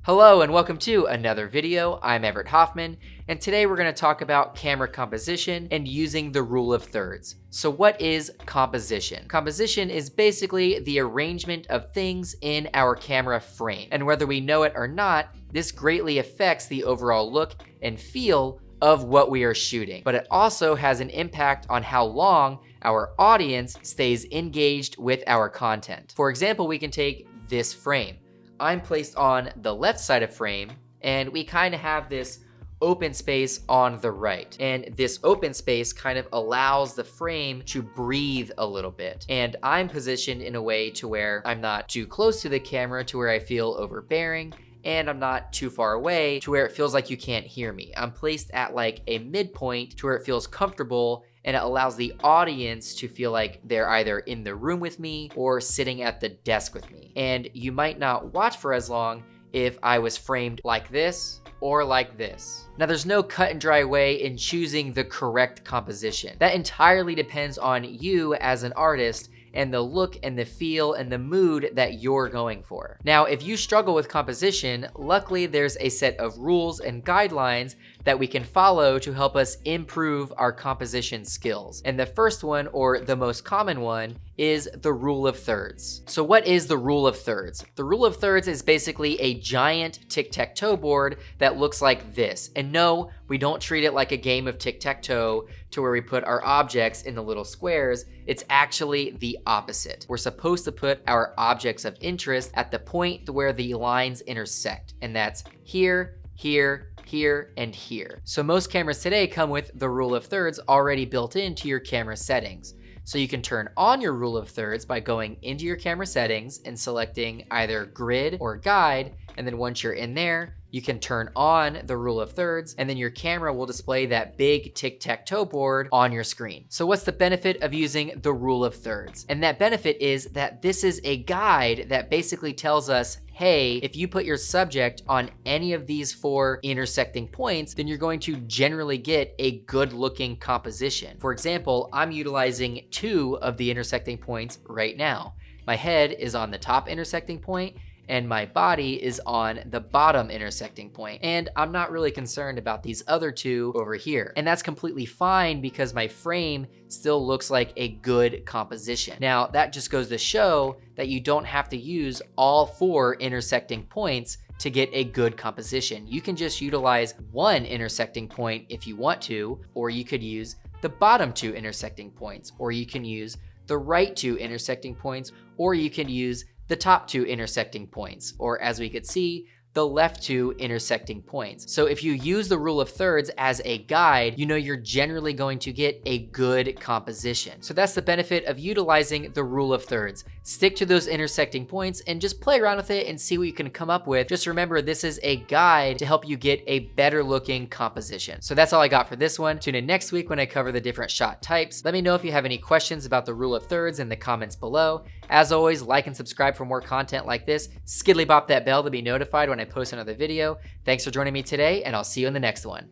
Hello and welcome to another video. I'm Everett Hoffman, and today we're going to talk about camera composition and using the rule of thirds. So what is composition? Composition is basically the arrangement of things in our camera frame. And whether we know it or not, this greatly affects the overall look and feel of what we are shooting. But it also has an impact on how long our audience stays engaged with our content. For example, we can take this frame. I'm placed on the left side of frame, and we kind of have this open space on the right. And this open space kind of allows the frame to breathe a little bit. And I'm positioned in a way to where I'm not too close to the camera to where I feel overbearing, and I'm not too far away to where it feels like you can't hear me. I'm placed at like a midpoint to where it feels comfortable, and it allows the audience to feel like they're either in the room with me or sitting at the desk with me. And you might not watch for as long if I was framed like this or like this. Now, there's no cut and dry way in choosing the correct composition. That entirely depends on you as an artist and the look and the feel and the mood that you're going for. Now, if you struggle with composition, luckily there's a set of rules and guidelines that we can follow to help us improve our composition skills. And the first one, or the most common one, is the rule of thirds. So what is the rule of thirds? The rule of thirds is basically a giant tic-tac-toe board that looks like this. And no, we don't treat it like a game of tic-tac-toe to where we put our objects in the little squares. It's actually the opposite. We're supposed to put our objects of interest at the point where the lines intersect, and that's here, here, here, and here. So most cameras today come with the rule of thirds already built into your camera settings. So you can turn on your rule of thirds by going into your camera settings and selecting either grid or guide. And then once you're in there, you can turn on the rule of thirds, and then your camera will display that big tic-tac-toe board on your screen. So what's the benefit of using the rule of thirds? And that benefit is that this is a guide that basically tells us, hey, if you put your subject on any of these four intersecting points, then you're going to generally get a good looking composition. For example, I'm utilizing 2 of the intersecting points right now. My head is on the top intersecting point, and my body is on the bottom intersecting point. And I'm not really concerned about these other 2 over here. And that's completely fine because my frame still looks like a good composition. Now, that just goes to show that you don't have to use all 4 intersecting points to get a good composition. You can just utilize 1 intersecting point if you want to, or you could use the bottom 2 intersecting points, or you can use the right 2 intersecting points, or you can use the top 2 intersecting points, or as we could see, the left 2 intersecting points. So if you use the rule of thirds as a guide, you know you're generally going to get a good composition. So that's the benefit of utilizing the rule of thirds. Stick to those intersecting points and just play around with it and see what you can come up with. Just remember, this is a guide to help you get a better looking composition. So that's all I got for this one. Tune in next week when I cover the different shot types. Let me know if you have any questions about the rule of thirds in the comments below. As always, like and subscribe for more content like this. Skiddly bop that bell to be notified when I post another video. Thanks for joining me today, and I'll see you in the next one.